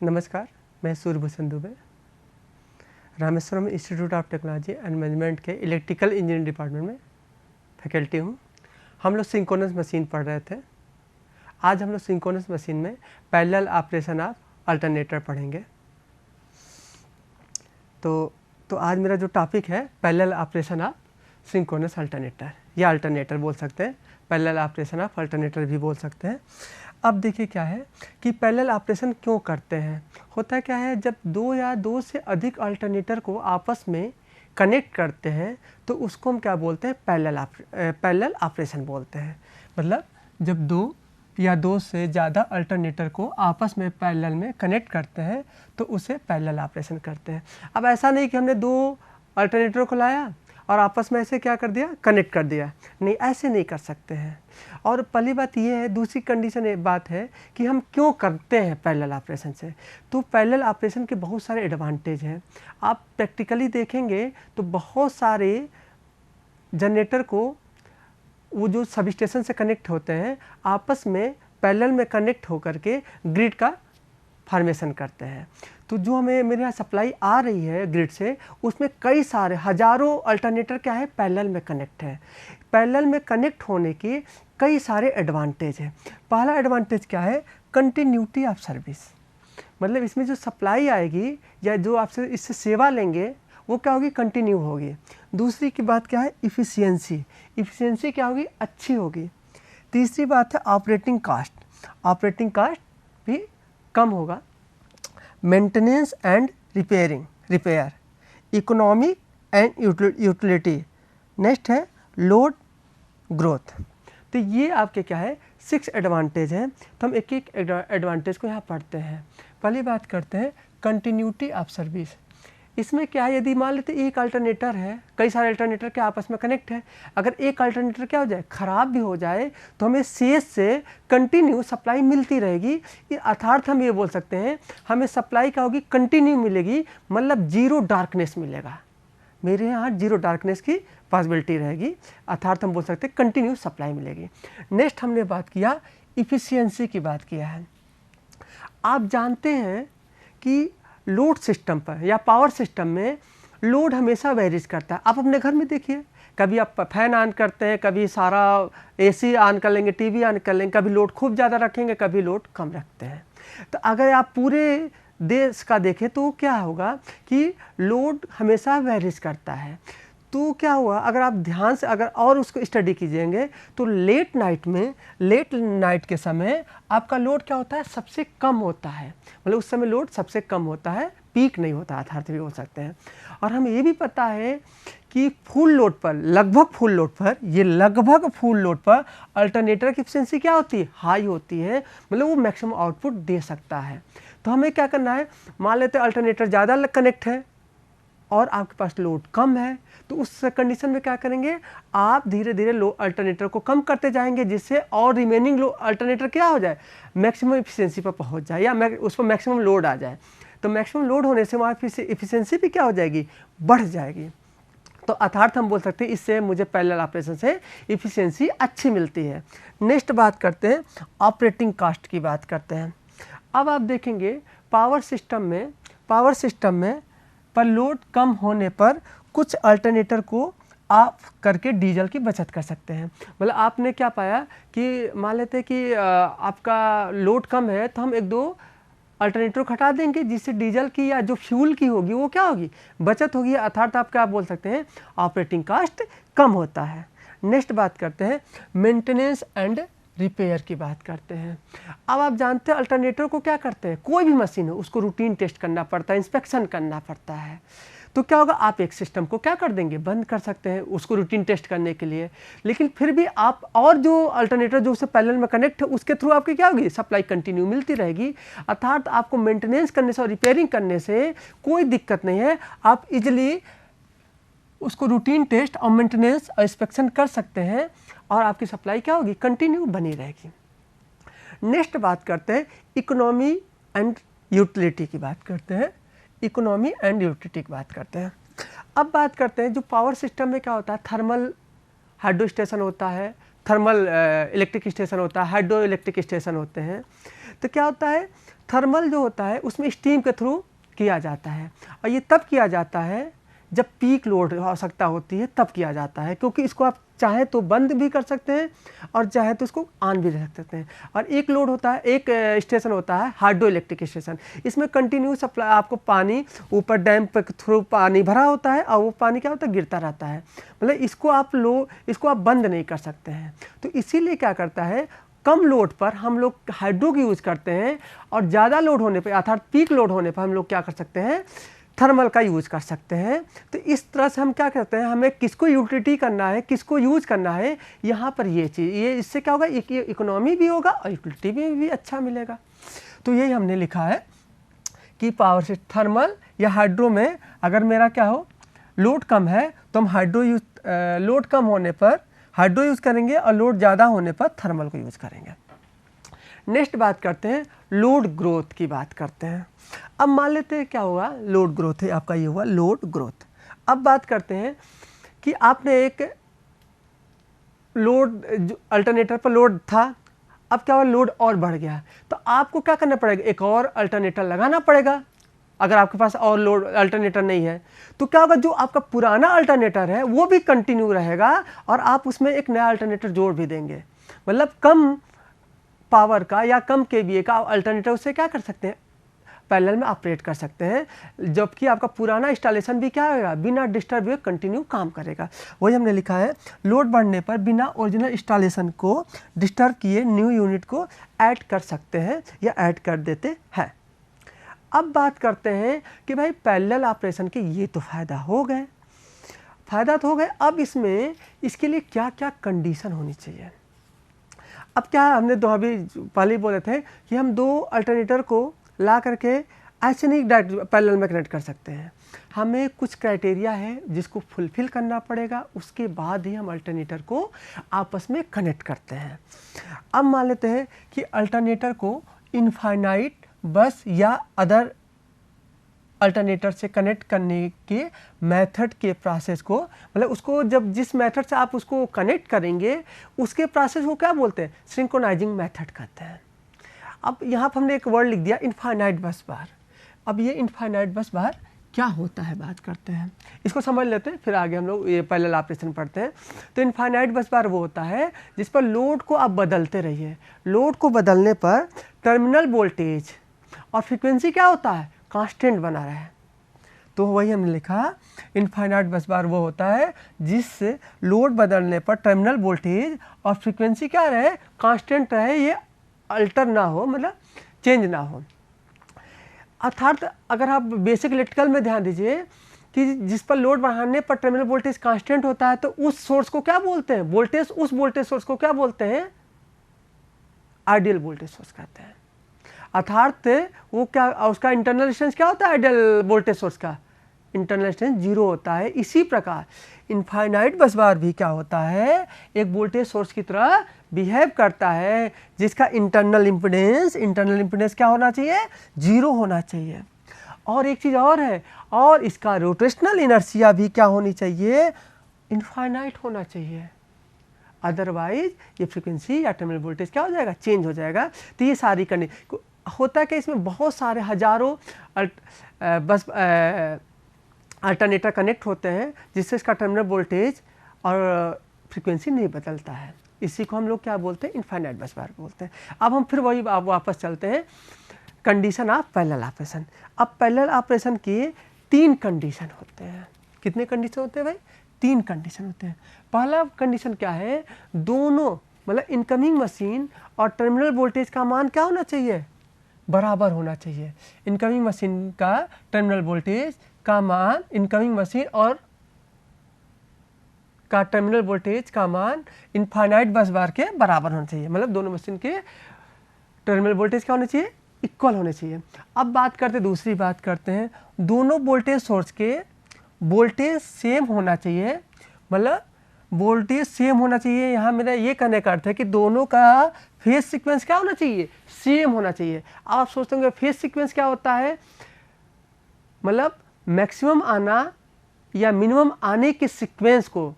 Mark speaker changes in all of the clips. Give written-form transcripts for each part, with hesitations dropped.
Speaker 1: नमस्कार, मैं Suryabhushan Dubey, Rameshwaram institute of technology and management के इलेक्ट्रिकल इंजीनियरिंग डिपार्टमेंट में फैकल्टी हूँ। हम लोग सिंक्रोनस मशीन पढ़ रहे थे। आज हम लोग सिंक्रोनस मशीन में पैरेलल ऑपरेशन ऑफ अल्टरनेटर पढ़ेंगे। तो आज मेरा जो टॉपिक है parallel operation of synchronous alternator या अल्टरनेटर बोल सकते हैं, पैरेलल ऑपरेशन ऑफ अल्टरनेटर भी बोल सकते हैं। अब देखिए क्या है कि पैरेलल ऑपरेशन क्यों करते हैं। होता क्या है, जब दो या दो से अधिक अल्टरनेटर को आपस में कनेक्ट करते हैं तो उसको हम क्या बोलते हैं, पैरेलल ऑपरेशन बोलते हैं। मतलब जब दो या दो से ज़्यादा अल्टरनेटर को आपस में पैरेलल में कनेक्ट करते हैं तो उसे पैरेलल ऑपरेशन करते हैं। अब ऐसा नहीं कि हमने दो अल्टरनेटर को लाया और आपस में ऐसे क्या कर दिया, कनेक्ट कर दिया, नहीं, ऐसे नहीं कर सकते हैं। और पहली बात ये है, दूसरी कंडीशन एक बात है कि हम क्यों करते हैं पैरेलल ऑपरेशन से। तो पैरेलल ऑपरेशन के बहुत सारे एडवांटेज हैं। आप प्रैक्टिकली देखेंगे तो बहुत सारे जनरेटर को वो जो सब स्टेशन से कनेक्ट होते हैं आपस में पैरेलल में कनेक्ट होकर के ग्रिड का फॉर्मेशन करते हैं। तो जो हमें मेरे यहाँ सप्लाई आ रही है ग्रिड से, उसमें कई सारे हजारों अल्टरनेटर क्या है, पैरेलल में कनेक्ट है। पैरेलल में कनेक्ट होने के कई सारे एडवांटेज हैं। पहला एडवांटेज क्या है, कंटिन्यूटी ऑफ सर्विस। मतलब इसमें जो सप्लाई आएगी या जो आपसे इससे सेवा लेंगे वो क्या होगी, कंटिन्यू होगी। दूसरी की बात क्या है, इफ़िशियंसी। इफ़िशियंसी क्या होगी, अच्छी होगी। तीसरी बात है ऑपरेटिंग कास्ट। ऑपरेटिंग कास्ट भी कम होगा। Maintenance and repair, economic and utility. Next है लोड ग्रोथ। तो ये आपके क्या है, 6 एडवांटेज हैं। तो हम एक एक एडवांटेज को यहाँ पढ़ते हैं। पहली बात करते हैं कंटिन्यूटी ऑफ सर्विस। इसमें क्या है, यदि मान लेते एक अल्टरनेटर है, कई सारे अल्टरनेटर के आपस में कनेक्ट है, अगर एक अल्टरनेटर क्या हो जाए, ख़राब भी हो जाए तो हमें शेष से कंटिन्यू सप्लाई मिलती रहेगी। अर्थात हम ये बोल सकते हैं हमें सप्लाई क्या होगी, कंटिन्यू मिलेगी। मतलब जीरो डार्कनेस मिलेगा, मेरे यहाँ जीरो डार्कनेस की पॉसिबिलिटी रहेगी। अर्थात हम बोल सकते हैं कंटिन्यू सप्लाई मिलेगी। नेक्स्ट हमने बात किया इफ़िशियंसी की बात किया है। आप जानते हैं कि लोड सिस्टम पर या पावर सिस्टम में लोड हमेशा वेरीज करता है। आप अपने घर में देखिए, कभी आप फैन ऑन करते हैं, कभी सारा एसी ऑन कर लेंगे, टीवी ऑन कर लेंगे, कभी लोड खूब ज़्यादा रखेंगे, कभी लोड कम रखते हैं। तो अगर आप पूरे देश का देखें तो क्या होगा कि लोड हमेशा वेरीज करता है। तो क्या हुआ, अगर आप ध्यान से अगर और उसको स्टडी कीजिएंगे तो लेट नाइट के समय आपका लोड क्या होता है, सबसे कम होता है। मतलब उस समय लोड सबसे कम होता है, पीक नहीं होता, अर्थात भी हो सकते हैं। और हमें ये भी पता है कि फुल लोड पर, लगभग फुल लोड पर अल्टरनेटर की एफिशिएंसी क्या होती है, हाई होती है। मतलब वो मैक्सिमम आउटपुट दे सकता है। तो हमें क्या करना है, मान लेते हैं अल्टरनेटर ज़्यादा कनेक्ट है और आपके पास लोड कम है, तो उस कंडीशन में क्या करेंगे, आप धीरे धीरे लो अल्टरनेटर को कम करते जाएंगे, जिससे और रिमेनिंग लो अल्टरनेटर क्या हो जाए, मैक्सिमम एफिशिएंसी पर पहुंच जाए या उस पर मैक्सिमम लोड आ जाए। तो मैक्सिमम लोड होने से वहाँ एफिशिएंसी भी क्या हो जाएगी, बढ़ जाएगी। तो अर्थात हम बोल सकते हैं इससे मुझे पैरेलल ऑपरेशन से एफिशिएंसी अच्छी मिलती है। नेक्स्ट बात करते हैं ऑपरेटिंग कास्ट की बात करते हैं। अब आप देखेंगे पावर सिस्टम में पर लोड कम होने पर कुछ अल्टरनेटर को आप करके डीजल की बचत कर सकते हैं। मतलब आपने क्या पाया कि मान लेते हैं कि आपका लोड कम है तो हम एक दो अल्टरनेटर को हटा देंगे, जिससे डीजल की या जो फ्यूल की होगी वो क्या होगी, बचत होगी। अर्थात आप क्या बोल सकते हैं, ऑपरेटिंग कास्ट कम होता है। नेक्स्ट बात करते हैं मेंटेनेंस एंड रिपेयर की बात करते हैं। अब आप जानते हैं अल्टरनेटर को क्या करते हैं, कोई भी मशीन हो उसको रूटीन टेस्ट करना पड़ता है, इंस्पेक्शन करना पड़ता है। तो क्या होगा, आप एक सिस्टम को क्या कर देंगे, बंद कर सकते हैं उसको रूटीन टेस्ट करने के लिए। लेकिन फिर भी आप और जो अल्टरनेटर जो उससे पैरेलल में कनेक्ट है उसके थ्रू आपकी क्या होगी, सप्लाई कंटिन्यू मिलती रहेगी। अर्थात आपको मेंटेनेंस करने से और रिपेयरिंग करने से कोई दिक्कत नहीं है। आप इजिली उसको रूटीन टेस्ट और मेंटेनेंस और इंस्पेक्शन कर सकते हैं और आपकी सप्लाई क्या होगी, कंटिन्यू बनी रहेगी। नेक्स्ट बात करते हैं इकोनॉमी एंड यूटिलिटी की बात करते हैं। अब बात करते हैं जो पावर सिस्टम में क्या होता है, थर्मल हाइड्रो स्टेशन होता है, थर्मल इलेक्ट्रिक स्टेशन होता है, हाइड्रो इलेक्ट्रिक स्टेशन होते हैं। तो क्या होता है, थर्मल जो होता है उसमें स्टीम के थ्रू किया जाता है, और ये तब किया जाता है जब पीक लोड आवश्यकता होती है, तब किया जाता है, क्योंकि इसको आप चाहे तो बंद भी कर सकते हैं और चाहे तो इसको ऑन भी रख सकते हैं। और एक लोड होता है, एक स्टेशन होता है हाइड्रो इलेक्ट्रिक स्टेशन, इसमें कंटिन्यू सप्लाई, आपको पानी ऊपर डैम के थ्रू पानी भरा होता है और वो पानी क्या होता है, गिरता रहता है, मतलब इसको आप बंद नहीं कर सकते हैं। तो इसीलिए क्या करता है, कम लोड पर हम लोग हाइड्रो की यूज़ करते हैं, और ज़्यादा लोड होने पर अर्थात पीक लोड होने पर हम लोग क्या कर सकते हैं, थर्मल का यूज़ कर सकते हैं। तो इस तरह से हम क्या करते हैं, हमें किसको यूटिलिटी करना है, किसको यूज़ करना है, यहाँ पर ये चीज़, ये इससे क्या होगा, इकोनॉमी भी होगा और यूटिलिटी भी अच्छा मिलेगा। तो यही हमने लिखा है कि पावर से थर्मल या हाइड्रो में अगर मेरा क्या हो, लोड कम है तो हम लोड कम होने पर हाइड्रो यूज़ करेंगे और लोड ज़्यादा होने पर थर्मल को यूज़ करेंगे। नेक्स्ट बात करते हैं, लोड ग्रोथ की बात करते हैं। अब मान लेते हैं क्या होगा, लोड ग्रोथ है आपका, ये हुआ लोड ग्रोथ। अब बात करते हैं कि आपने एक लोड, जो अल्टरनेटर पर लोड था, अब क्या हुआ, लोड और बढ़ गया, तो आपको क्या करना पड़ेगा, एक और अल्टरनेटर लगाना पड़ेगा। अगर आपके पास और लोड अल्टरनेटर नहीं है तो क्या होगा, जो आपका पुराना अल्टरनेटर है वो भी कंटिन्यू रहेगा और आप उसमें एक नया अल्टरनेटर जोड़ भी देंगे, मतलब कम पावर का या कम केवीए का अल्टरनेटर उससे क्या कर सकते हैं, पैरेलल में ऑपरेट कर सकते हैं, जबकि आपका पुराना इंस्टॉलेशन भी क्या होगा, बिना डिस्टर्ब हुए कंटिन्यू काम करेगा। वही हमने लिखा है, लोड बढ़ने पर बिना ओरिजिनल इंस्टॉलेशन को डिस्टर्ब किए न्यू यूनिट को ऐड कर सकते हैं या ऐड कर देते हैं। अब बात करते हैं कि भाई पैरेलल ऑपरेशन के ये तो फ़ायदा हो गए, अब इसमें इसके लिए क्या क्या कंडीशन होनी चाहिए। अब क्या है, हमने अभी पहले ही बोले थे कि हम दो अल्टरनेटर को ला करके ऐसे नहीं डायरेक्ट पैरेलल में कनेक्ट कर सकते हैं, हमें कुछ क्राइटेरिया है जिसको फुलफिल करना पड़ेगा, उसके बाद ही हम अल्टरनेटर को आपस में कनेक्ट करते हैं। अब मान लेते हैं कि अल्टरनेटर को इनफाइनाइट बस या अदर अल्टरनेटर से कनेक्ट करने के मेथड के प्रोसेस को, मतलब उसको जब जिस मेथड से आप उसको कनेक्ट करेंगे उसके प्रोसेस को क्या बोलते हैं, सिंक्रोनाइजिंग मेथड कहते हैं। अब यहाँ पर हमने एक वर्ड लिख दिया, इनफाइनाइट बस बार। अब ये इनफाइनाइट बस बार क्या होता है, बात करते हैं, इसको समझ लेते हैं, फिर आगे हम लोग ये पैरेलल ऑपरेशन पढ़ते हैं। तो इनफाइनाइट बस बार वो होता है जिस पर लोड को आप बदलते रहिए, लोड को बदलने पर टर्मिनल वोल्टेज और फ्रीक्वेंसी क्या होता है, कांस्टेंट बना रहे। तो वही हमने लिखा, इनफाइनाइट बस बार वो होता है जिससे लोड बदलने पर टर्मिनल वोल्टेज और फ्रीक्वेंसी क्या रहे, कांस्टेंट रहे, ये अल्टर ना हो, मतलब चेंज ना हो। अर्थात अगर आप बेसिक इलेक्ट्रिकल में ध्यान दीजिए कि जिस पर लोड बढ़ाने पर टर्मिनल वोल्टेज कांस्टेंट होता है तो उस सोर्स को क्या बोलते हैं, वोल्टेज, उस वोल्टेज सोर्स को क्या बोलते हैं, आइडियल वोल्टेज सोर्स कहते हैं। अर्थात वो क्या, उसका इंटरनल रेजिस्टेंस क्या होता है, आइडियल वोल्टेज सोर्स का इंटरनल रेजिस्टेंस 0 होता है। इसी प्रकार इनफाइनाइट बस बार भी क्या होता है, एक वोल्टेज सोर्स की तरह बिहेव करता है जिसका इंटरनल इम्पीडेंस क्या होना चाहिए, 0 होना चाहिए। और एक चीज़ और है, और इसका रोटेशनल इनर्शिया भी क्या होनी चाहिए, इनफाइनाइट होना चाहिए, अदरवाइज ये फ्रीक्वेंसी या टर्मिनल वोल्टेज क्या हो जाएगा, चेंज हो जाएगा। तो ये सारी कंडीशन होता है कि इसमें बहुत सारे हजारों बस अल्टरनेटर कनेक्ट होते हैं जिससे इसका टर्मिनल वोल्टेज और फ्रीक्वेंसी नहीं बदलता है, इसी को हम लोग क्या बोलते हैं, इनफाइनाइट बस बार बोलते हैं। अब हम फिर वही वापस चलते हैं, कंडीशन ऑफ पैरेलल ऑपरेशन। अब पैरेलल ऑपरेशन के 3 कंडीशन होते हैं। कितने कंडीशन होते हैं भाई, 3 कंडीशन होते हैं। पहला कंडीशन क्या है, दोनों मतलब इनकमिंग मशीन और टर्मिनल वोल्टेज का मान क्या होना चाहिए, बराबर होना चाहिए। इनकमिंग मशीन का टर्मिनल वोल्टेज का मान, इनकमिंग मशीन और का टर्मिनल वोल्टेज का मान इनफाइनाइट बस बार के बराबर होना चाहिए, मतलब दोनों मशीन के टर्मिनल वोल्टेज क्या होने चाहिए, इक्वल होने चाहिए। अब बात करते दूसरी बात करते हैं, दोनों वोल्टेज सोर्स के वोल्टेज सेम होना चाहिए, मतलब वोल्टेज सेम होना चाहिए। यहाँ मेरा ये कहने का अर्थ है कि दोनों का फेज सीक्वेंस क्या होना चाहिए, सेम होना चाहिए। आप सोचते होंगे फेज सीक्वेंस क्या होता है, मतलब मैक्सिमम आना या मिनिमम आने के सीक्वेंस को,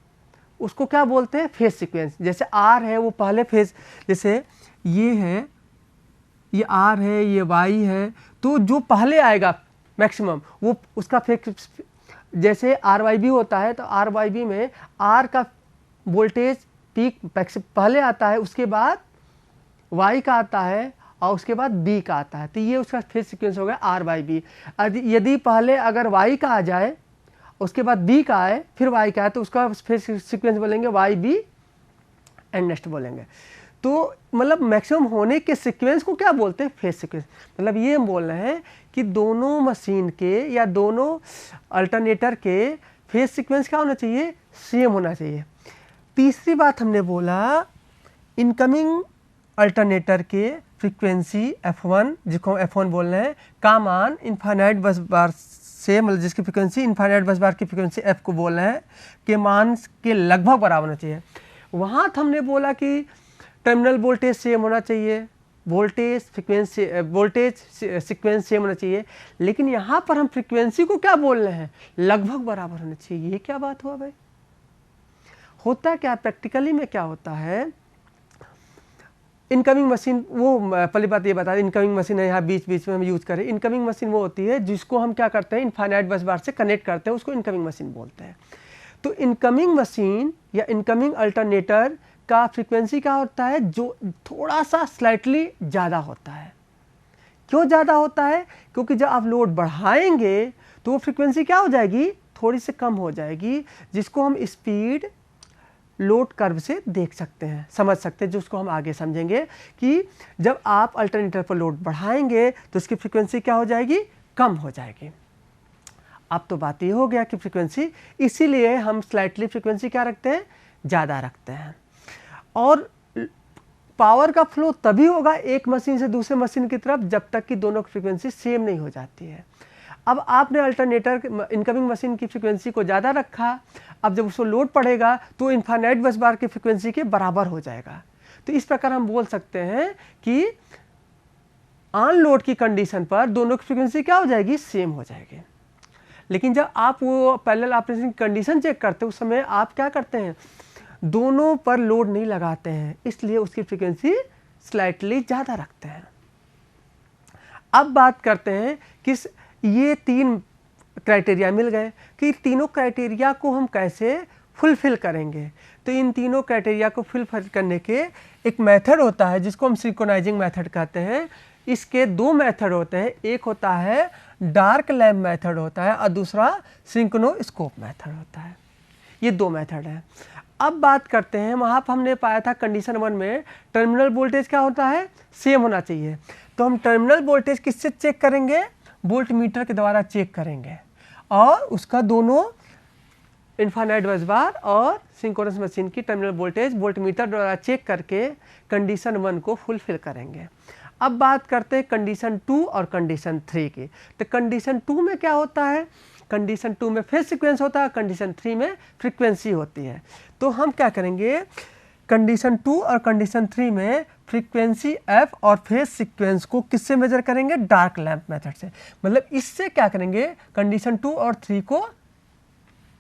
Speaker 1: उसको क्या बोलते हैं, फेज सीक्वेंस। जैसे आर है वो पहले फेज, जैसे ये है ये R है, ये Y है, तो जो पहले आएगा मैक्सिमम वो उसका फिक्स, जैसे RYB होता है तो RYB में R का वोल्टेज पीक पहले आता है, उसके बाद Y का आता है और उसके बाद B का आता है, तो ये उसका फेज सीक्वेंस हो गया RYB। यदि पहले अगर Y का आ जाए उसके बाद B का आए फिर Y का आए तो उसका फेज सीक्वेंस बोलेंगे YB एंड नेक्स्ट बोलेंगे। तो मतलब मैक्सिमम होने के सीक्वेंस को क्या बोलते हैं? Phase sequence. मतलब ये हम बोल रहे हैं कि दोनों मशीन के या दोनों अल्टरनेटर के फेज सीक्वेंस क्या होना चाहिए? सेम होना चाहिए। तीसरी बात हमने बोला इनकमिंग अल्टरनेटर के फ्रीक्वेंसी F1, जिसको हम F1 बोल रहे हैं, का मान इनफाइनाइट बस बार से, मतलब जिसकी फ्रीक्वेंसी इनफाइनाइट बस बार की फ्रीक्वेंसी F को बोल रहे हैं, के मान के लगभग बराबर होना चाहिए। वहाँ हमने बोला कि टर्मिनल वोल्टेज सेम होना चाहिए, वोल्टेज सीक्वेंस सेम होना चाहिए, लेकिन यहाँ पर हम फ्रीक्वेंसी को क्या बोल रहे हैं? लगभग बराबर होना चाहिए। ये क्या बात हुआ भाई? होता क्या प्रैक्टिकली में क्या होता है, इनकमिंग मशीन, वो पहली बात ये बता दें, इनकमिंग मशीन है यहाँ बीच बीच में हम यूज़ करें। इनकमिंग मशीन वो होती है जिसको हम क्या करते हैं? इनफाइनाइट बस बार से कनेक्ट करते हैं, उसको इनकमिंग मशीन बोलते हैं। तो इनकमिंग मशीन या इनकमिंग अल्टरनेटर का फ्रीक्वेंसी क्या होता है? जो थोड़ा सा स्लाइटली ज़्यादा होता है। क्यों ज़्यादा होता है? क्योंकि जब आप लोड बढ़ाएंगे तो वो फ्रीक्वेंसी क्या हो जाएगी? थोड़ी सी कम हो जाएगी, जिसको हम स्पीड लोड कर्व से देख सकते हैं, समझ सकते हैं, जिसको हम आगे समझेंगे कि जब आप अल्टरनेटर पर लोड बढ़ाएंगे तो इसकी फ्रीक्वेंसी क्या हो जाएगी? कम हो जाएगी। अब तो बात ये हो गया कि फ्रीक्वेंसी, इसीलिए हम स्लाइटली फ्रीक्वेंसी क्या रखते हैं? ज़्यादा रखते हैं। और पावर का फ्लो तभी होगा एक मशीन से दूसरे मशीन की तरफ जब तक कि दोनों की फ्रीक्वेंसी सेम नहीं हो जाती है। अब आपने अल्टरनेटर इनकमिंग मशीन की फ्रीक्वेंसी को ज़्यादा रखा, अब जब उसको लोड पड़ेगा तो इनफाइनाइट बस बार की फ्रीक्वेंसी के बराबर हो जाएगा। तो इस प्रकार हम बोल सकते हैं कि ऑन लोड की कंडीशन पर दोनों की फ्रीक्वेंसी क्या हो जाएगी? सेम हो जाएगी। लेकिन जब आप वो पैरेलल ऑपरेशन की कंडीशन चेक करते हैं उस समय आप क्या करते हैं? दोनों पर लोड नहीं लगाते हैं, इसलिए उसकी फ्रीक्वेंसी स्लाइटली ज़्यादा रखते हैं। अब बात करते हैं कि ये तीन क्राइटेरिया मिल गए कि तीनों क्राइटेरिया को हम कैसे फुलफिल करेंगे। तो इन तीनों क्राइटेरिया को फुलफिल करने के एक मेथड होता है जिसको हम सिंक्रोनाइजिंग मेथड कहते हैं। इसके दो मेथड होते हैं, एक होता है डार्क लैम्प मेथड होता है और दूसरा सिंक्रोनोस्कोप मेथड होता है। ये दो मेथड है। अब बात करते हैं, वहाँ पर हमने पाया था कंडीशन 1 में टर्मिनल वोल्टेज क्या होता है? सेम होना चाहिए। तो हम टर्मिनल वोल्टेज किससे चेक करेंगे? वोल्ट मीटर के द्वारा चेक करेंगे और उसका दोनों इनफाइनाइट बस बार और सिंक्रोनस मशीन की टर्मिनल वोल्टेज वोल्ट मीटर द्वारा चेक करके कंडीशन 1 को फुलफिल करेंगे। अब बात करते हैं कंडीशन 2 और कंडीशन 3 की। तो कंडीशन 2 में क्या होता है? कंडीशन 2 में फेज सीक्वेंस होता है, कंडीशन 3 में फ्रीक्वेंसी होती है। तो हम क्या करेंगे? कंडीशन 2 और कंडीशन 3 में फ्रीक्वेंसी F और फेज सीक्वेंस को किससे मेजर करेंगे? डार्क लैम्प मेथड से। मतलब इससे क्या करेंगे? कंडीशन 2 और 3 को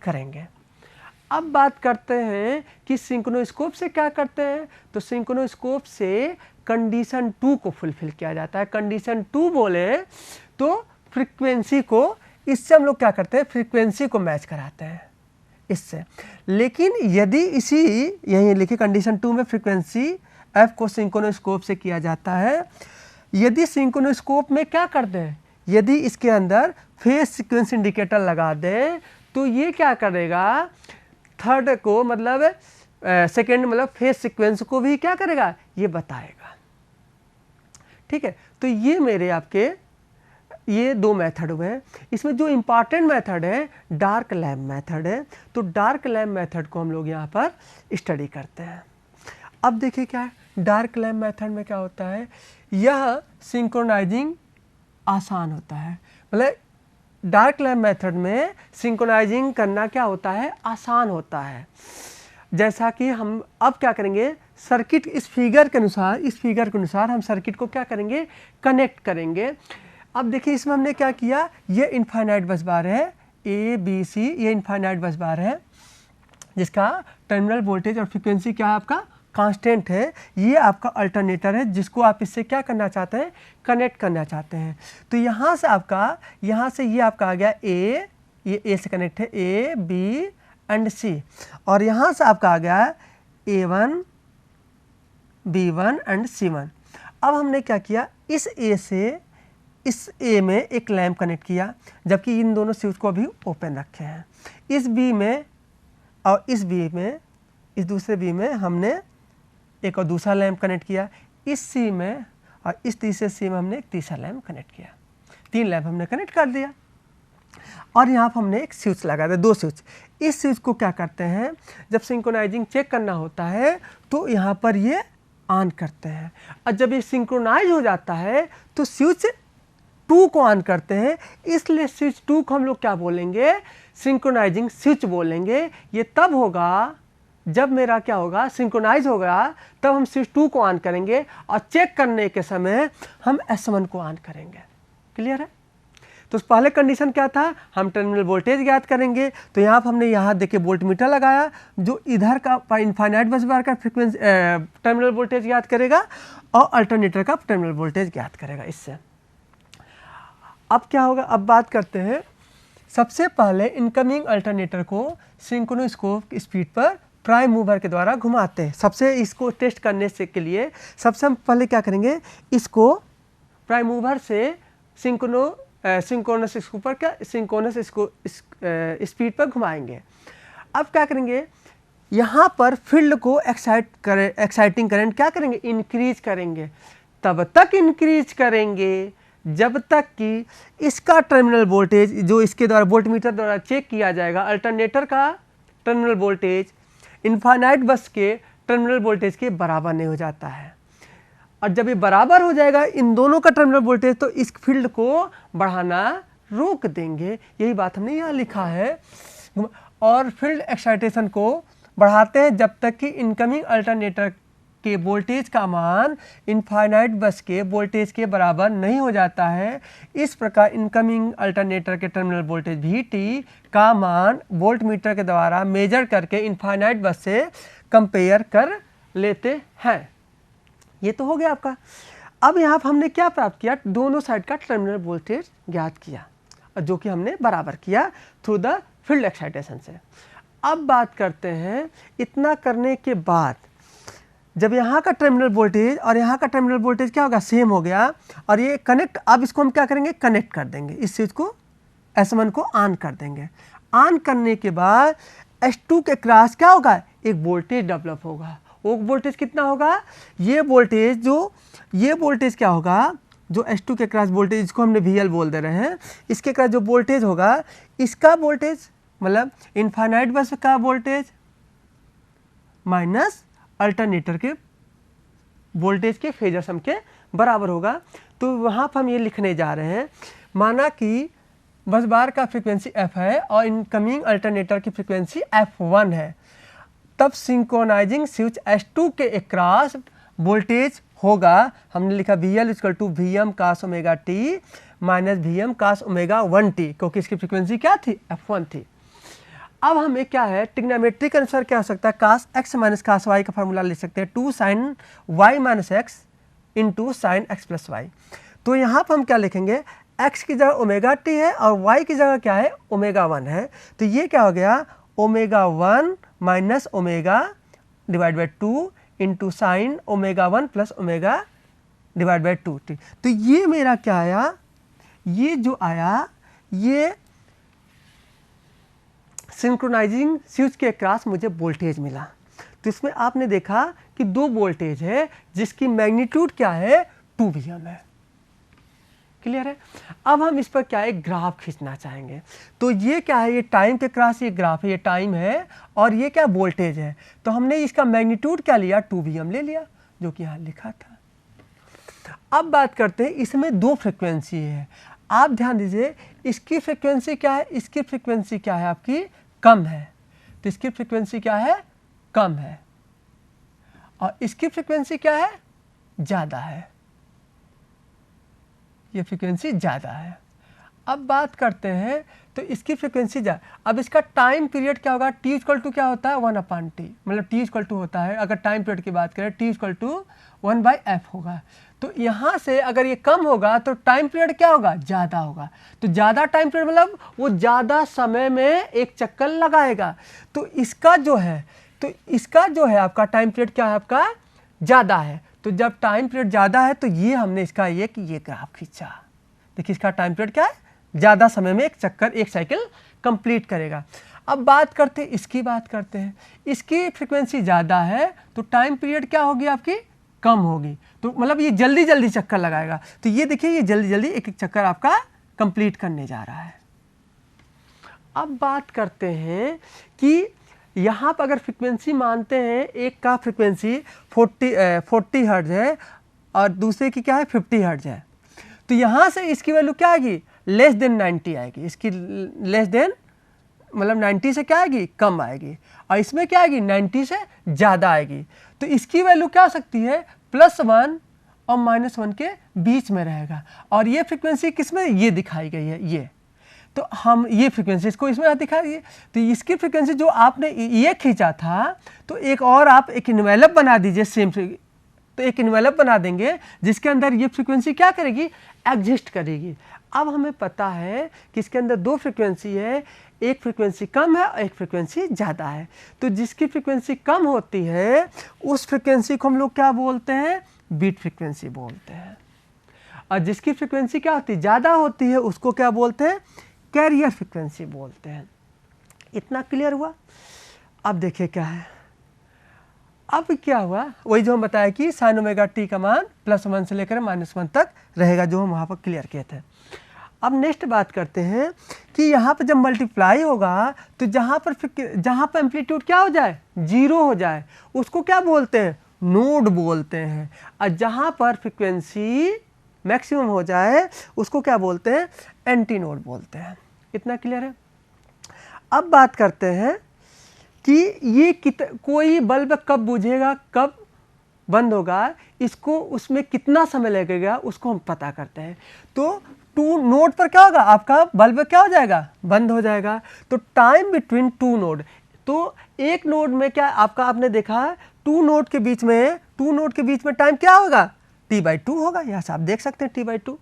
Speaker 1: करेंगे। अब बात करते हैं कि सिंक्रोनोस्कोप से क्या करते हैं। तो सिंक्रोनोस्कोप से कंडीशन 2 को फुलफिल किया जाता है। कंडीशन 2 बोले तो फ्रीक्वेंसी को, इससे हम लोग क्या करते हैं? फ्रीक्वेंसी को मैच कराते हैं इससे। लेकिन यदि इसी यही लिखी कंडीशन 2 में फ्रीक्वेंसी F को सिंक्रोनोस्कोप से किया जाता है। यदि सिंक्रोनोस्कोप में क्या कर दें? यदि इसके अंदर फेज सीक्वेंस इंडिकेटर लगा दें तो ये क्या करेगा? थर्ड को मतलब सेकेंड मतलब फेज सीक्वेंस को भी क्या करेगा? ये बताएगा। ठीक है, तो ये मेरे आपके ये दो मेथड हुए हैं। इसमें जो इम्पॉर्टेंट मेथड है डार्क लैम्प मेथड है। तो डार्क लैम्प मेथड को हम लोग यहाँ पर स्टडी करते हैं। अब देखिए क्या है डार्क लैम्प मेथड में क्या होता है? यह सिंक्रोनाइजिंग आसान होता है। मतलब डार्क लैम्प मेथड में सिंक्रोनाइजिंग करना क्या होता है? आसान होता है। जैसा कि हम अब क्या करेंगे? सर्किट इस फिगर के अनुसार हम सर्किट को क्या करेंगे? कनेक्ट करेंगे। अब देखिए इसमें हमने क्या किया? ये इनफाइनाइट बस बार है ABC, ये इनफाइनाइट बस बार है जिसका टर्मिनल वोल्टेज और फ्रीक्वेंसी क्या है आपका? कांस्टेंट है, ये आपका अल्टरनेटर है जिसको आप इससे क्या करना चाहते हैं, कनेक्ट करना चाहते हैं। तो यहाँ से ये आपका आ गया ए, ये ए से कनेक्ट है, ए बी एंड सी, और यहाँ से आपका आ गया A1 B1 एंड C1। अब हमने क्या किया, इस ए से इस ए में एक लैंप कनेक्ट किया, जबकि इन दोनों स्विच को अभी ओपन रखे हैं। इस बी में और इस बी में, इस दूसरे बी में हमने एक और दूसरा लैंप कनेक्ट किया, इस सी में और इस तीसरे सी में हमने एक तीसरा लैंप कनेक्ट किया। 3 लैंप हमने कनेक्ट कर दिया, और यहाँ पर हमने एक स्विच लगा दिया, 2 स्विच। इस स्विच को क्या करते हैं, जब सिंक्रोनाइजिंग चेक करना होता है तो यहाँ पर ये ऑन करते हैं, और जब ये सिंक्रोनाइज हो जाता है तो स्विच 2 को ऑन करते हैं, इसलिए स्विच 2 को हम लोग क्या बोलेंगे, सिंक्रोनाइजिंग स्विच बोलेंगे। ये तब होगा जब मेरा क्या होगा, सिंक्रोनाइज होगा, तब हम स्विच 2 को ऑन करेंगे, और चेक करने के समय हम S1 को ऑन करेंगे। क्लियर है? तो पहले कंडीशन क्या था, हम टर्मिनल वोल्टेज ज्ञात करेंगे। तो यहाँ पर हमने यहाँ देखिए वोल्टमीटर लगाया, जो इधर का इनफाइनाइट बस बार का फ्रीक्वेंसी टर्मिनल वोल्टेज ज्ञात करेगा, और अल्टरनेटर का टर्मिनल वोल्टेज ज्ञात करेगा इससे। अब क्या होगा, अब बात करते हैं, सबसे पहले इनकमिंग अल्टरनेटर को सिंक्रोनोस्कोप स्पीड पर प्राइम मूवर के द्वारा घुमाते हैं। सबसे इसको टेस्ट करने से के लिए सबसे हम पहले क्या करेंगे, इसको प्राइम मूवर से सिंक्रोनस स्पीड पर घुमाएंगे। अब क्या करेंगे, यहाँ पर फील्ड को एक्साइटिंग करंट क्या करेंगे, इंक्रीज करेंगे। तब तक इंक्रीज करेंगे जब तक कि इसका टर्मिनल वोल्टेज, जो इसके द्वारा वोल्टमीटर द्वारा चेक किया जाएगा, अल्टरनेटर का टर्मिनल वोल्टेज इनफाइनाइट बस के टर्मिनल वोल्टेज के बराबर नहीं हो जाता है। और जब ये बराबर हो जाएगा इन दोनों का टर्मिनल वोल्टेज, तो इस फील्ड को बढ़ाना रोक देंगे। यही बात हमने यहाँ लिखा है। और फील्ड एक्साइटेशन को बढ़ाते हैं जब तक कि इनकमिंग अल्टरनेटर के वोल्टेज का मान इनफाइनाइट बस के वोल्टेज के बराबर नहीं हो जाता है। इस प्रकार इनकमिंग अल्टरनेटर के टर्मिनल वोल्टेज VT का मान वोल्टमीटर के द्वारा मेजर करके इनफाइनाइट बस से कंपेयर कर लेते हैं। ये तो हो गया आपका। अब यहाँ पर हमने क्या प्राप्त किया, दोनों साइड का टर्मिनल वोल्टेज ज्ञात किया, जो कि हमने बराबर किया थ्रू द फील्ड एक्साइटेशन से। अब बात करते हैं, इतना करने के बाद जब यहाँ का टर्मिनल वोल्टेज और यहाँ का टर्मिनल वोल्टेज क्या होगा, सेम हो गया, और ये कनेक्ट, अब इसको हम क्या करेंगे, कनेक्ट कर देंगे, इस स्विच को S1 को ऑन कर देंगे। ऑन करने के बाद S2 के क्रॉस क्या होगा, एक वोल्टेज डेवलप होगा। वो वोल्टेज कितना होगा, ये वोल्टेज क्या होगा, जो S2 के क्रॉस वोल्टेज, इसको हमने VL बोल दे रहे हैं, इसके क्रॉस जो वोल्टेज होगा, इसका वोल्टेज मतलब इनफाइनाइट बस का वोल्टेज माइनस अल्टरनेटर के वोल्टेज के फेजर सम के बराबर होगा। तो वहाँ पर हम ये लिखने जा रहे हैं, माना कि बस बार का फ्रीक्वेंसी f है और इनकमिंग अल्टरनेटर की फ्रीक्वेंसी f1 है, तब सिंक्रोनाइजिंग स्विच S2 के अक्रॉस वोल्टेज होगा, हमने लिखा VL equal to VM cos omega t minus VM cos omega 1t, क्योंकि इसकी फ्रीक्वेंसी क्या थी, f1 थी। अब हमें क्या है, ट्रिग्नोमेट्रिक आंसर क्या हो सकता है, cos x minus cos y का फार्मूला लिख सकते हैं, 2 sin y minus x into sine x plus y. तो यहाँ पर हम क्या लिखेंगे, x की जगह ओमेगा t है और y की जगह क्या है, ओमेगा 1 है। तो ये क्या हो गया, omega 1 minus omega divide by 2 into sine omega 1 plus omega divide by 2t। तो ये मेरा क्या आया, ये जो आया, ये सिंक्रोनाइजिंग स्विच के अक्रॉस मुझे वोल्टेज मिला। तो इसमें आपने देखा कि 2 वोल्टेज है जिसकी मैग्नीट्यूड क्या है, 2 VM है। क्लियर है? अब हम इस पर क्या है, ग्राफ खींचना चाहेंगे। तो ये क्या है, ये टाइम के क्रॉस ये ग्राफ है, ये टाइम है और ये क्या वोल्टेज है। तो हमने इसका मैग्नीट्यूड क्या लिया, 2 VM ले लिया, जो कि यहाँ लिखा था। अब बात करते हैं, इसमें 2 फ्रिक्वेंसी है। आप ध्यान दीजिए, इसकी फ्रिक्वेंसी क्या है, इसकी फ्रिक्वेंसी क्या है आपकी, कम है, तो इसकी फ्रिक्वेंसी क्या है, कम है, और इसकी फ्रिक्वेंसी क्या है, ज़्यादा है, ये फ्रिक्वेंसी ज़्यादा है। अब बात करते हैं तो इसकी फ्रिक्वेंसी जा, अब इसका टाइम पीरियड क्या होगा, टी इक्वल टू क्या होता है 1/t, मतलब टी इक्वल टू होता है, अगर टाइम पीरियड की बात करें टी इक्वल टू 1/f होगा। तो यहाँ से अगर ये कम होगा तो टाइम पीरियड क्या होगा, ज़्यादा होगा। तो ज़्यादा टाइम पीरियड मतलब वो ज़्यादा समय में एक चक्कर लगाएगा। तो इसका जो है आपका टाइम पीरियड क्या है, आपका ज़्यादा है। तो जब टाइम पीरियड ज़्यादा है तो ये हमने इसका ये ग्राफ खींचा। देखिए इसका टाइम पीरियड क्या है, ज़्यादा समय में एक चक्कर, एक साइकिल कंप्लीट करेगा। अब बात करते हैं इसकी फ्रिक्वेंसी ज़्यादा है तो टाइम पीरियड क्या होगी आपकी, कम होगी। तो मतलब ये जल्दी जल्दी चक्कर लगाएगा। तो ये देखिए ये जल्दी जल्दी एक एक चक्कर आपका कंप्लीट करने जा रहा है। अब बात करते हैं कि यहाँ पर अगर फ्रिक्वेंसी मानते हैं, एक का फ्रिक्वेंसी 40 हर्ट्ज है और दूसरे की क्या है 50 हर्ट्ज है। तो यहाँ से इसकी वैल्यू क्या आएगी, लेस देन 90 आएगी। इसकी लेस देन मतलब 90 से क्या आएगी, कम आएगी। और इसमें क्या आएगी, 90 से ज़्यादा आएगी। तो इसकी वैल्यू क्या हो सकती है, +1 और -1 के बीच में रहेगा। और ये फ्रिक्वेंसी किस में, ये दिखाई गई है ये। तो हम ये फ्रिक्वेंसी इसको इसमें दिखाइए। तो इसकी फ्रिक्वेंसी जो आपने ये खींचा था, तो एक और आप एक इन्वेलप बना दीजिए सेम। तो एक इन्वेलप बना देंगे जिसके अंदर ये फ्रिक्वेंसी क्या करेगी, एग्जिस्ट करेगी। अब हमें पता है कि इसके अंदर दो फ्रिक्वेंसी है, एक फ्रिक्वेंसी कम है और एक फ्रिक्वेंसी ज़्यादा है। तो जिसकी फ्रिक्वेंसी कम होती है उस फ्रिक्वेंसी को हम लोग क्या बोलते हैं, बीट फ्रिक्वेंसी बोलते हैं। और जिसकी फ्रिक्वेंसी क्या होती है, ज़्यादा होती है, उसको क्या बोलते हैं, कैरियर फ्रिक्वेंसी बोलते हैं। इतना क्लियर हुआ। अब देखिए क्या है, अब क्या हुआ, वही जो हम बताया कि sin ओमेगा टी का मान +1 से लेकर -1 तक रहेगा, जो हम वहाँ पर क्लियर किए थे। अब नेक्स्ट बात करते हैं कि यहाँ पर जब मल्टीप्लाई होगा तो जहाँ पर एम्पलीट्यूड क्या हो जाए, 0 हो जाए, उसको क्या बोलते हैं, नोड बोलते हैं। और जहाँ पर फ्रिक्वेंसी मैक्सिमम हो जाए उसको क्या बोलते हैं, एंटी नोड बोलते हैं। इतना क्लियर है। अब बात करते हैं कि ये कोई बल्ब कब बुझेगा, कब बंद होगा, इसको उसमें कितना समय लगेगा उसको हम पता करते हैं। तो 2 नोड पर क्या होगा, आपका बल्ब क्या हो जाएगा, बंद हो जाएगा। तो टाइम बिटवीन 2 नोड, तो एक नोड में क्या आपका आपने देखा 2 नोड के बीच में टाइम क्या होगा, T/2 होगा। यहाँ से आप देख सकते हैं T/2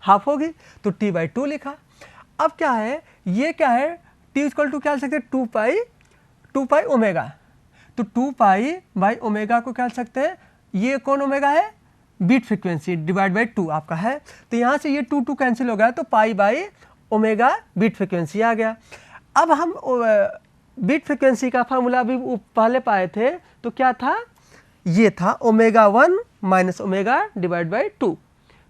Speaker 1: हाफ होगी, तो T/2 लिखा। अब क्या है, ये क्या है, T = क्या लिख सकते हैं, 2 पाई ओमेगा। तो 2 पाई बाई ओमेगा को क्या लिख सकते हैं, ये कौन ओमेगा है, बीट फ्रिक्वेंसी /2 आपका है। तो यहाँ से ये 2 कैंसिल हो गया, तो पाई ओमेगा बीट फ्रिक्वेंसी आ गया। अब हम बीट फ्रिक्वेंसी का फार्मूला अभी पहले पाए थे, तो क्या था, ये था ω1 - ω/2।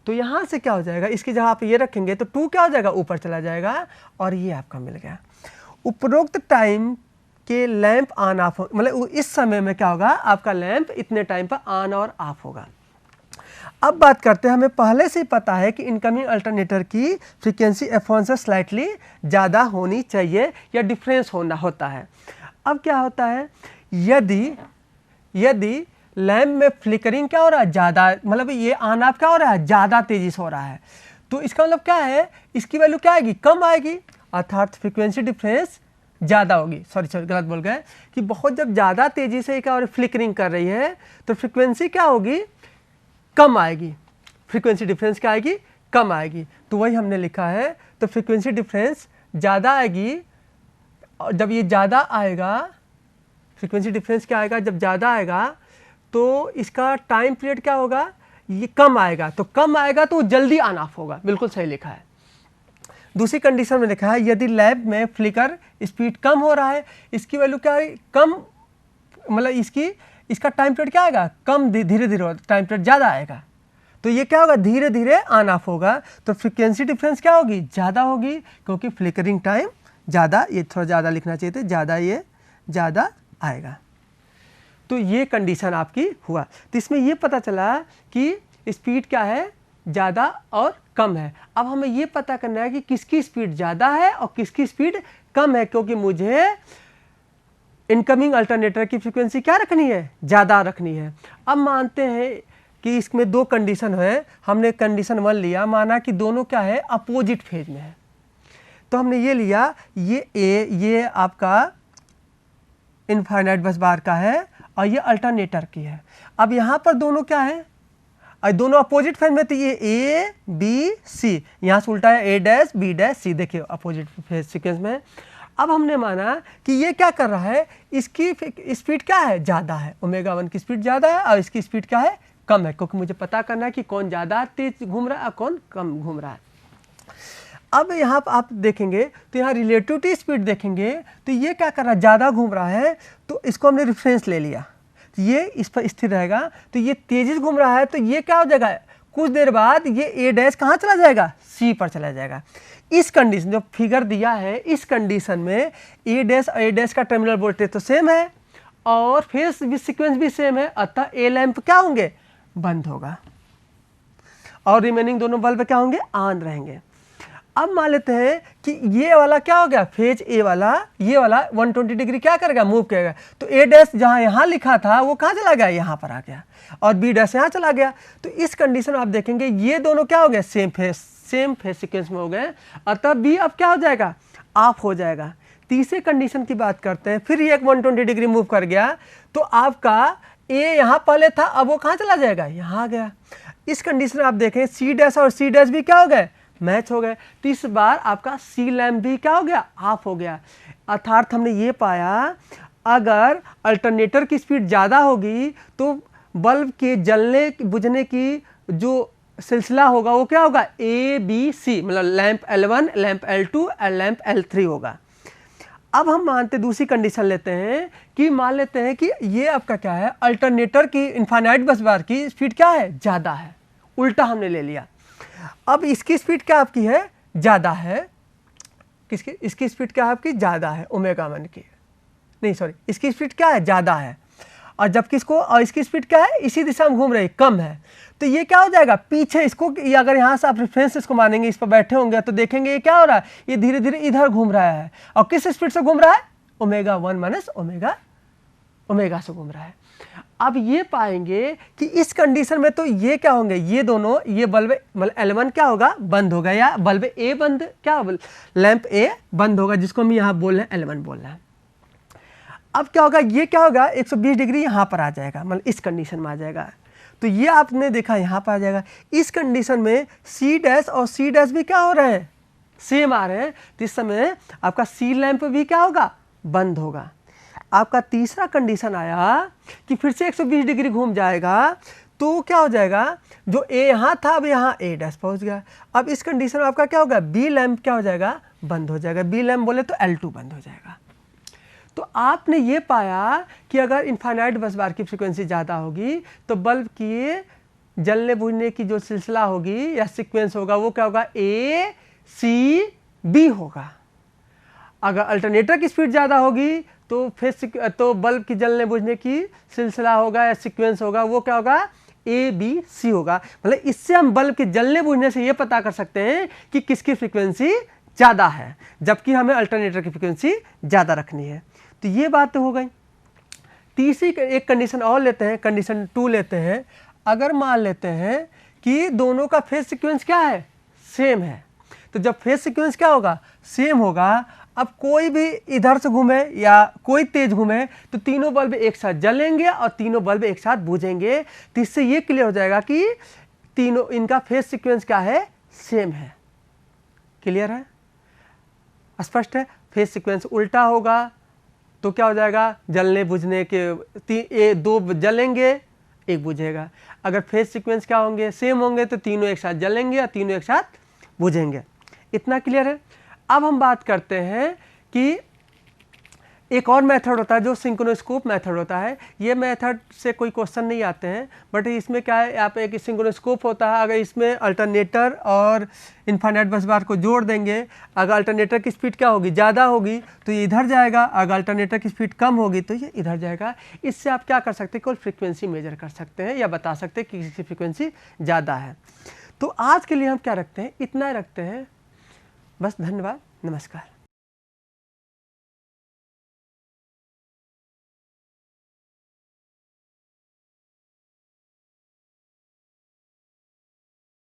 Speaker 1: तो यहाँ से क्या हो जाएगा, इसकी जगह आप ये रखेंगे तो 2 क्या हो जाएगा, ऊपर चला जाएगा और ये आपका मिल गया। उपरोक्त टाइम के लैंप ऑन ऑफ, मतलब इस समय में क्या होगा, आपका लैंप इतने टाइम पर ऑन और ऑफ होगा। अब बात करते हैं, हमें पहले से ही पता है कि इनकमिंग अल्टरनेटर की फ्रीक्वेंसी f1 से स्लाइटली ज़्यादा होनी चाहिए या डिफरेंस होता है। अब क्या होता है, यदि लैंप में फ्लिकरिंग क्या हो रहा है, ज़्यादा, मतलब ये ऑन ऑफ क्या हो रहा है, ज़्यादा तेज़ी से हो रहा है, तो इसका मतलब क्या है, इसकी वैल्यू क्या आएगी, कम आएगी, अर्थात फ्रीक्वेंसी डिफरेंस ज़्यादा होगी। सॉरी गलत बोल गए, कि बहुत जब ज़्यादा तेज़ी से क्या हो रही, फ्लिकरिंग कर रही है, तो फ्रीक्वेंसी क्या होगी, कम आएगी। फ्रीक्वेंसी डिफरेंस क्या आएगी, कम आएगी। तो वही हमने लिखा है, तो फ्रीक्वेंसी डिफरेंस ज़्यादा आएगी, और जब ये ज़्यादा आएगा, फ्रीक्वेंसी डिफरेंस क्या आएगा, जब ज़्यादा आएगा तो इसका टाइम पीरियड क्या होगा, ये कम आएगा। तो कम आएगा तो जल्दी ऑन ऑफ होगा, बिल्कुल सही लिखा है। दूसरी कंडीशन में लिखा है, यदि लैब में फ्लिकर स्पीड कम हो रहा है, इसकी वैल्यू क्या है, कम, मतलब इसका टाइम पीरियड क्या आएगा, कम, धीरे धीरे टाइम पीरियड ज़्यादा आएगा। तो ये क्या होगा, धीरे धीरे ऑन ऑफ होगा। तो फ्रीक्वेंसी डिफरेंस क्या होगी, ज़्यादा होगी, क्योंकि फ्लिकरिंग टाइम ज़्यादा, ये थोड़ा ज़्यादा लिखना चाहिए था, ज़्यादा, ये ज़्यादा आएगा। तो ये कंडीशन आपकी हुआ। तो इसमें ये पता चला कि स्पीड क्या है, ज़्यादा और कम है। अब हमें ये पता करना है कि किसकी स्पीड ज़्यादा है और किसकी स्पीड कम है, क्योंकि मुझे इनकमिंग अल्टरनेटर की फ्रीक्वेंसी क्या रखनी है, ज़्यादा रखनी है। अब मानते हैं कि इसमें 2 कंडीशन है, हमने कंडीशन 1 लिया, माना कि दोनों क्या है, अपोजिट फेज में है। तो हमने ये लिया, ये ए, ये आपका इनफाइनाइट बस बार का है और ये अल्टरनेटर की है। अब यहाँ पर दोनों क्या है, दोनों अपोजिट फेज में, तो ये ए बी सी, यहाँ से उल्टा है ए डैश बी डैश सी, देखिए अपोजिट फेज सीक्वेंस में। अब हमने माना कि ये क्या कर रहा है, इसकी स्पीड क्या है, ज़्यादा है, ओमेगा 1 की स्पीड ज़्यादा है और इसकी स्पीड क्या है, कम है, क्योंकि मुझे पता करना है कि कौन ज़्यादा तेज घूम रहा है और कौन कम घूम रहा है। अब यहाँ पर आप देखेंगे तो यहाँ रिलेटिविटी स्पीड देखेंगे तो ये क्या कर रहा है, ज़्यादा घूम रहा है, तो इसको हमने रेफरेंस ले लिया, तो ये इस पर स्थिर रहेगा, तो ये तेजी से घूम रहा है, तो ये क्या हो जाएगा, कुछ देर बाद ये ए डैश कहाँ चला जाएगा, सी पर चला जाएगा। इस कंडीशन जो फिगर दिया है, इस कंडीशन में ए डैश का टर्मिनल वोल्टेज तो सेम है और फेज भी सीक्वेंस भी सेम है, अतः ए लैंप क्या होंगे, बंद होगा और रिमेनिंग दोनों बल्ब क्या होंगे, ऑन रहेंगे। अब मान लेते हैं कि ये वाला क्या हो गया, फेज ए वाला, ये वाला 120 डिग्री क्या करेगा, मूव करेगा, तो ए डैश जहाँ यहाँ लिखा था वो कहाँ चला गया, यहाँ पर आ गया, और बी डैश यहाँ चला गया। तो इस कंडीशन में आप देखेंगे ये दोनों क्या हो गए, सेम फेज सीक्वेंस में हो गए, अतः बी अब क्या हो जाएगा, ऑफ हो जाएगा। तीसरे कंडीशन की बात करते हैं, फिर ये 120 डिग्री मूव कर गया, तो आपका ए यहाँ पहले था, अब वो कहाँ चला जाएगा, यहाँ आ गया। इस कंडीशन में आप देखें सी डैश और सी डैश भी क्या हो गए, मैच हो गए, तो इस बार आपका सी लैम्प भी क्या हो गया, ऑफ हो गया। अर्थात हमने ये पाया अगर अल्टरनेटर की स्पीड ज़्यादा होगी तो बल्ब के जलने बुझने की जो सिलसिला होगा वो क्या होगा, ए बी सी, मतलब लैंप L1, लैंप L2 और लैंप L3 होगा। अब हम मानते दूसरी कंडीशन लेते हैं कि मान लेते हैं कि ये आपका क्या है, अल्टरनेटर की इनफाइनाइट बस बार की स्पीड क्या है, ज़्यादा है, उल्टा हमने ले लिया। अब इसकी स्पीड क्या आपकी है, ज़्यादा है, किसकी, इसकी स्पीड क्या है आपकी, ज़्यादा है, ओमेगा 1 की, नहीं सॉरी, इसकी स्पीड क्या है, ज़्यादा है, और जबकि इसको, और इसकी स्पीड क्या है, इसी दिशा में घूम रही, कम है, तो ये क्या हो जाएगा, पीछे इसको, अगर यहाँ से आप रेफरेंस इसको मानेंगे, इस पर बैठे होंगे तो देखेंगे ये क्या हो रहा है, ये धीरे धीरे इधर घूम रहा है, और किस स्पीड से घूम रहा है, ओमेगा 1 माइनस ओमेगा से घूम रहा है। अब ये पाएंगे कि इस कंडीशन में तो ये क्या होंगे, ये दोनों, ये बल्ब मतलब L1 क्या होगा, बंद होगा, या बल्ब ए बंद, क्या लैंप ए बंद होगा, जिसको हम यहाँ बोल रहे हैं L1 बोल रहे हैं। अब क्या होगा, ये क्या होगा, 120 डिग्री यहाँ पर आ जाएगा, मतलब इस कंडीशन में आ जाएगा, तो ये आपने देखा यहाँ पर आ जाएगा। इस कंडीशन में सी डैश और सी डैश भी क्या हो रहे हैं, सेम आ रहे हैं, तो इस समय आपका सी लैंप भी क्या होगा, बंद होगा। आपका तीसरा कंडीशन आया कि फिर से 120 डिग्री घूम जाएगा, तो क्या हो जाएगा, जो ए यहाँ था अब यहाँ ए डैश पहुँच गया। अब इस कंडीशन में आपका क्या होगा, बी लैंप क्या हो जाएगा, बंद हो जाएगा, बी लैंप बोले तो L2 बंद हो जाएगा। तो आपने ये पाया कि अगर इनफाइनाइट बस बार की फ्रीक्वेंसी ज़्यादा होगी तो बल्ब की जलने बुझने की जो सिलसिला होगी या सीक्वेंस होगा वो क्या होगा, ए सी बी होगा। अगर अल्टरनेटर की स्पीड ज़्यादा होगी तो बल्ब की जलने बुझने की सिलसिला होगा या सीक्वेंस होगा वो क्या होगा, ए बी सी होगा। मतलब इससे हम बल्ब के जलने बुझने से ये पता कर सकते हैं कि किसकी फ्रीक्वेंसी ज़्यादा है, जबकि हमें अल्टरनेटर की फ्रीक्वेंसी ज़्यादा रखनी है। तो ये बात तो हो गई। तीसरी एक कंडीशन और लेते हैं, कंडीशन 2 लेते हैं। अगर मान लेते हैं कि दोनों का फेज सीक्वेंस क्या है, सेम है, तो जब फेज सीक्वेंस क्या होगा, सेम होगा, अब कोई भी इधर से घूमे या कोई तेज घूमे तो तीनों बल्ब एक साथ जलेंगे और तीनों बल्ब एक साथ बुझेंगे। तो इससे ये क्लियर हो जाएगा कि तीनों इनका फेज सीक्वेंस क्या है, सेम है। क्लियर है, स्पष्ट है। फेज सीक्वेंस उल्टा होगा तो क्या हो जाएगा, जलने बुझने के दो जलेंगे एक बुझेगा। अगर फेज सीक्वेंस क्या होंगे, सेम होंगे तो तीनों एक साथ जलेंगे और तीनों एक साथ बुझेंगे। इतना क्लियर है। अब हम बात करते हैं कि एक और मेथड होता है जो सिंक्रोनोस्कोप मेथड होता है। ये मेथड से कोई क्वेश्चन नहीं आते हैं, बट इसमें क्या है, आप एक सिंक्रोनोस्कोप होता है, अगर इसमें अल्टरनेटर और इनफाइनाइट बस बार को जोड़ देंगे, अगर अल्टरनेटर की स्पीड क्या होगी, ज़्यादा होगी तो ये इधर जाएगा, अगर अल्टरनेटर की स्पीड कम होगी तो ये इधर जाएगा। इससे आप क्या कर सकते हैं, केवल फ्रीक्वेंसी मेजर कर सकते हैं या बता सकते हैं कि किसी फ्रीक्वेंसी ज़्यादा है। तो आज के लिए हम क्या रखते हैं, इतना रखते हैं बस। धन्यवाद, नमस्कार।